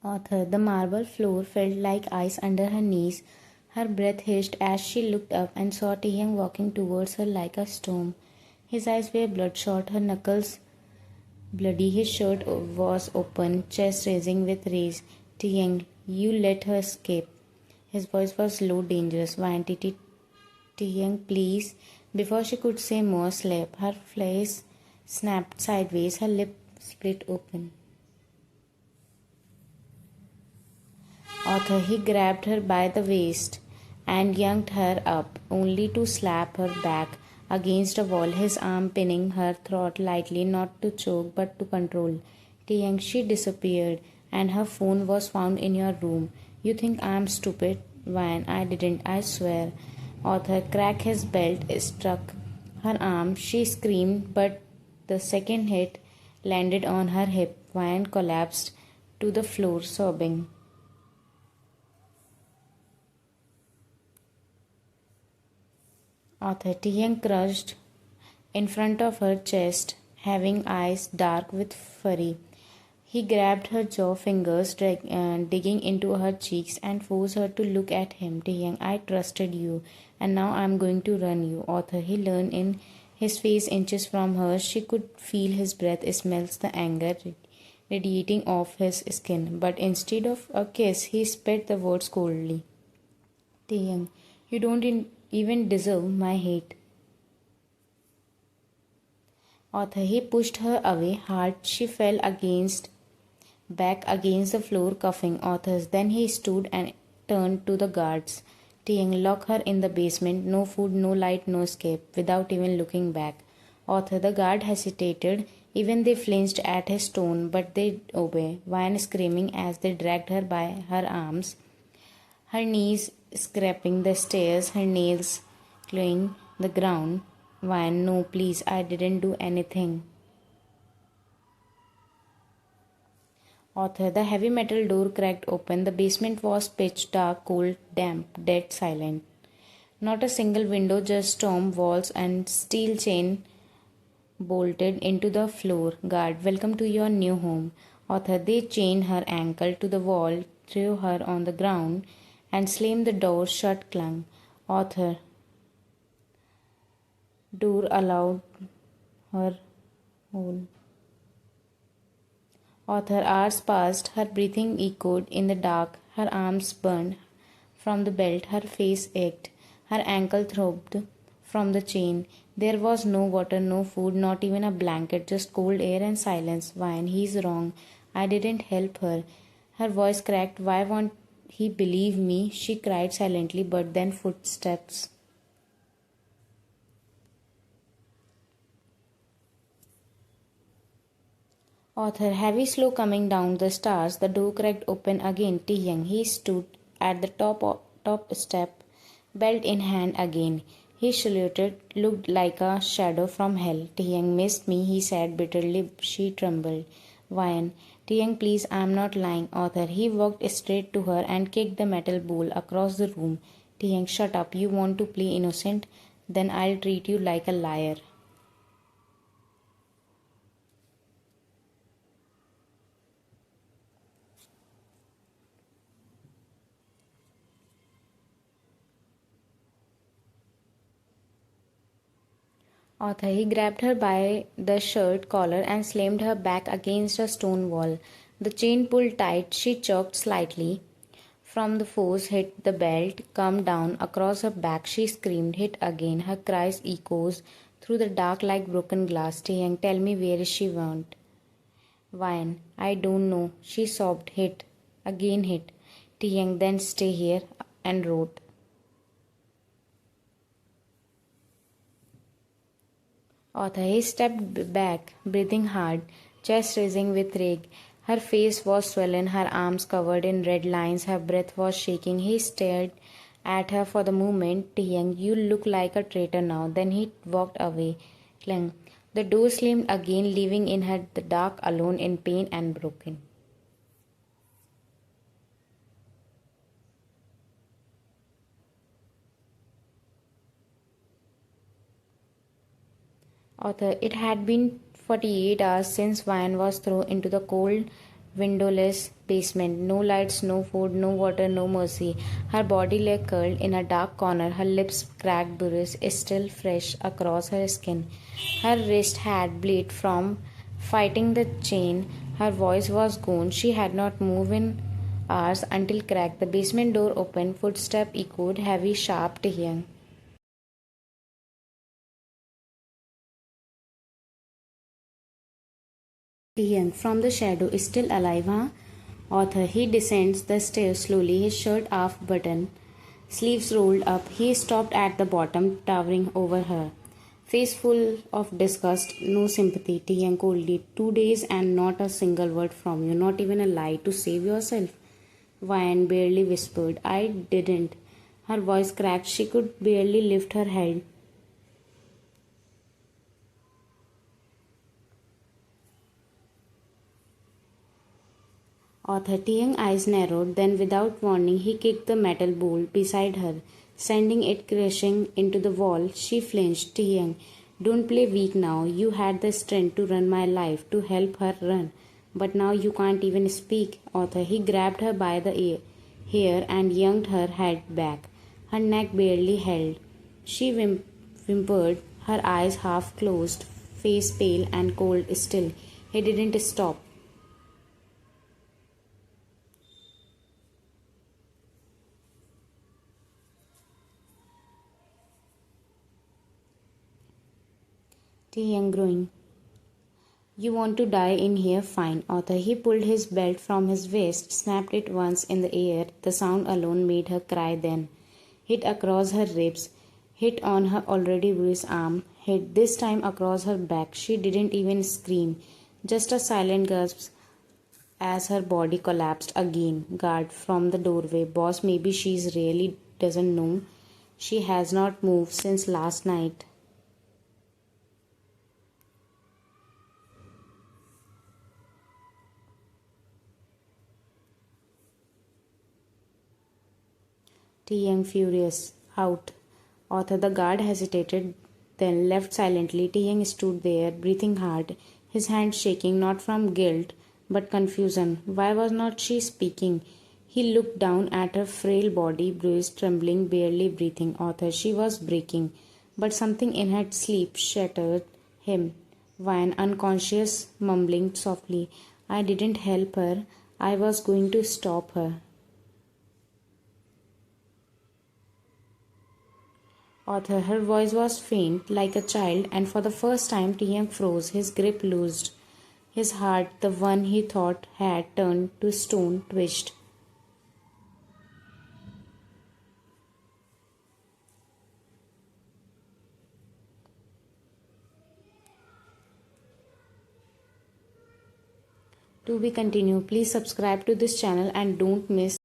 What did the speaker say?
Author. The marble floor felt like ice under her knees. Her breath hissed as she looked up and saw Taeyang walking towards her like a storm. His eyes were bloodshot, her knuckles bloody. His shirt was open, chest raising with rage. Taeyang, you let her escape. His voice was low, dangerous. Why, Taeyang, please. Before she could say more, slap. Her face snapped sideways, her lip split open. Author. He grabbed her by the waist and yanked her up, only to slap her back against a wall, his arm pinning her throat lightly, not to choke but to control. Taeyang, she disappeared, and her phone was found in your room. You think I am stupid? Wine, I didn't, I swear. Author. Crack. His belt struck her arm. She screamed, but the second hit landed on her hip. Wine collapsed to the floor, sobbing. Author. Taeyang crushed in front of her chest, having eyes dark with fury. He grabbed her jaw, fingers digging into her cheeks, and forced her to look at him. Taeyang, I trusted you, and now I am going to run you. Author. He leaned in, his face inches from hers. She could feel his breath, smells the anger radiating off his skin. But instead of a kiss, he spat the words coldly. Taeyang, you don't even deserve my hate. Author. He pushed her away hard. She fell back against the floor, coughing. Authors. Then he stood and turned to the guards. Taeyang, lock her in the basement. No food, no light, no escape. Without even looking back. Author. The guard hesitated. Even they flinched at his tone, but they obeyed. Vine screaming as they dragged her by her arms, her knees scraping the stairs, her nails clawing the ground. Vine, no, please, I didn't do anything. Author. The heavy metal door cracked open. The basement was pitch dark, cold, damp, dead silent. Not a single window, just stone walls and steel chain bolted into the floor. Guard, welcome to your new home. Author. They chained her ankle to the wall, threw her on the ground, and slammed the door shut. Clung. Author. Door allowed her hole. Author. Hours passed. Her breathing echoed in the dark. Her arms burned from the belt. Her face ached. Her ankle throbbed from the chain. There was no water, no food, not even a blanket, just cold air and silence. Wine, he's wrong. I didn't help her. Her voice cracked. Why won't he believe me? She cried silently, but then footsteps. Author. Heavy, slow coming down the stairs. The door cracked open again. Taeyang. He stood at the top step, belt in hand again. He saluted, looked like a shadow from hell. Taeyang missed me, he said bitterly. She trembled. Wine. Taeyang, please, I am not lying. Author. He walked straight to her and kicked the metal bowl across the room. Taeyang, shut up. You want to play innocent? Then I'll treat you like a liar. Author. He grabbed her by the shirt collar and slammed her back against a stone wall. The chain pulled tight. She choked slightly. From the force hit the belt, come down across her back. She screamed, hit again. Her cries echoes through the dark like broken glass. Taeyang, tell me, where is she want? Wine. I don't know. She sobbed, hit. Again hit. Taeyang, then stay here and wrote. Author. He stepped back, breathing hard, chest raising with rage. Her face was swollen, her arms covered in red lines, her breath was shaking. He stared at her for the moment. Taeyang, you look like a traitor now. Then he walked away. Clang. The door slammed again, leaving in her the dark alone in pain and broken. Author. It had been 48 hours since Wine was thrown into the cold Windowless basement, no lights, no food, no water, no mercy. Her body lay curled in a dark corner, her lips cracked, bruises still fresh across her skin. Her wrist had bled from fighting the chain. Her voice was gone. She had not moved in hours until cracked. The basement door opened, footsteps echoed, heavy, sharp, Taehyung. Young from the shadow is still alive, huh? Author. He descends the stairs slowly, his shirt half buttoned, sleeves rolled up. He stopped at the bottom, towering over her. Face full of disgust, no sympathy. Young coldly. 2 days and not a single word from you, not even a lie to save yourself. Vian barely whispered, I didn't. Her voice cracked. She could barely lift her head. Author Tiang's eyes narrowed, then without warning he kicked the metal bowl beside her, sending it crashing into the wall. She flinched. Tiang, don't play weak now. You had the strength to run my life, to help her run. But now you can't even speak. Author, he grabbed her by the hair and yanked her head back. Her neck barely held. She whimpered, her eyes half closed, face pale and cold still. He didn't stop. Young growing. You want to die in here? Fine. Author. He pulled his belt from his waist, snapped it once in the air. The sound alone made her cry then. Hit across her ribs, hit on her already bruised arm, hit this time across her back. She didn't even scream, just a silent gasp as her body collapsed again. Guard from the doorway. Boss, maybe she's really doesn't know. She has not moved since last night. Young furious. Out. Author. The guard hesitated, then left silently. Young stood there, breathing hard, his hands shaking, not from guilt, but confusion. Why was not she speaking? He looked down at her frail body, bruised, trembling, barely breathing. Author. She was breaking, but something in her sleep shattered him. Vine, unconscious, mumbling softly, I didn't help her. I was going to stop her. Author. Her voice was faint, like a child, and for the first time Tiang froze, his grip loosed. His heart, the one he thought had turned to stone, twitched. To be continued, please subscribe to this channel and don't miss